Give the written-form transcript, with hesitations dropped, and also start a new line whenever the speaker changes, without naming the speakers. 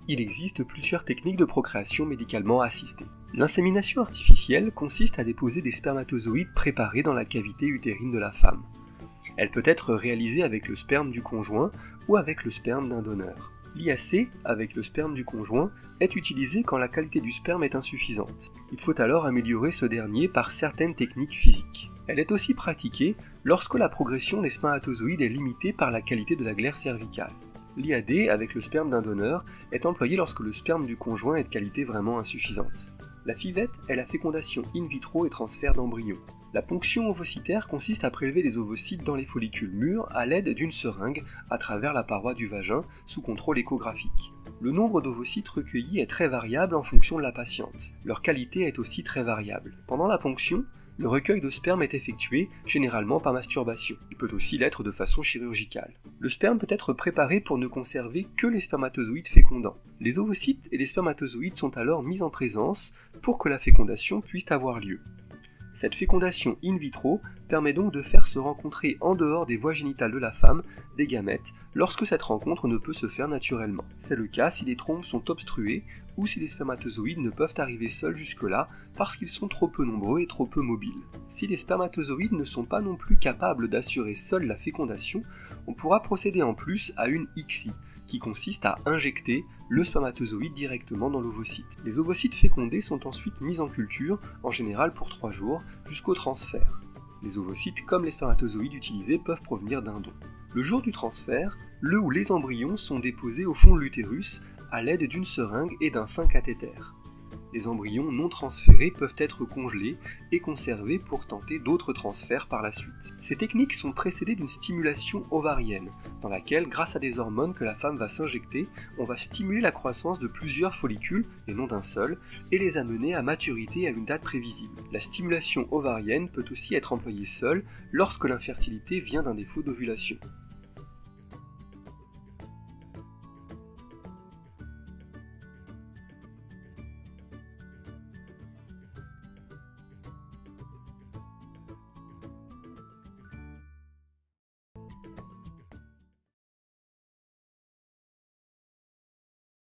Il existe plusieurs techniques de procréation médicalement assistée. L'insémination artificielle consiste à déposer des spermatozoïdes préparés dans la cavité utérine de la femme. Elle peut être réalisée avec le sperme du conjoint ou avec le sperme d'un donneur. L'IAC, avec le sperme du conjoint, est utilisé quand la qualité du sperme est insuffisante. Il faut alors améliorer ce dernier par certaines techniques physiques. Elle est aussi pratiquée lorsque la progression des spermatozoïdes est limitée par la qualité de la glaire cervicale. L'IAD, avec le sperme d'un donneur, est employé lorsque le sperme du conjoint est de qualité vraiment insuffisante. La FIVET est la fécondation in vitro et transfert d'embryons. La ponction ovocytaire consiste à prélever des ovocytes dans les follicules mûrs à l'aide d'une seringue à travers la paroi du vagin sous contrôle échographique. Le nombre d'ovocytes recueillis est très variable en fonction de la patiente. Leur qualité est aussi très variable. Pendant la ponction, le recueil de sperme est effectué, généralement par masturbation. Il peut aussi l'être de façon chirurgicale. Le sperme peut être préparé pour ne conserver que les spermatozoïdes fécondants. Les ovocytes et les spermatozoïdes sont alors mis en présence pour que la fécondation puisse avoir lieu. Cette fécondation in vitro permet donc de faire se rencontrer en dehors des voies génitales de la femme des gamètes lorsque cette rencontre ne peut se faire naturellement. C'est le cas si les trompes sont obstruées ou si les spermatozoïdes ne peuvent arriver seuls jusque-là parce qu'ils sont trop peu nombreux et trop peu mobiles. Si les spermatozoïdes ne sont pas non plus capables d'assurer seuls la fécondation, on pourra procéder en plus à une ICSI, qui consiste à injecter le spermatozoïde directement dans l'ovocyte. Les ovocytes fécondés sont ensuite mis en culture, en général pour 3 jours, jusqu'au transfert. Les ovocytes, comme les spermatozoïdes utilisés, peuvent provenir d'un don. Le jour du transfert, le ou les embryons sont déposés au fond de l'utérus à l'aide d'une seringue et d'un fin cathéter. Les embryons non transférés peuvent être congelés et conservés pour tenter d'autres transferts par la suite. Ces techniques sont précédées d'une stimulation ovarienne, dans laquelle, grâce à des hormones que la femme va s'injecter, on va stimuler la croissance de plusieurs follicules, et non d'un seul, et les amener à maturité à une date prévisible. La stimulation ovarienne peut aussi être employée seule lorsque l'infertilité vient d'un défaut d'ovulation.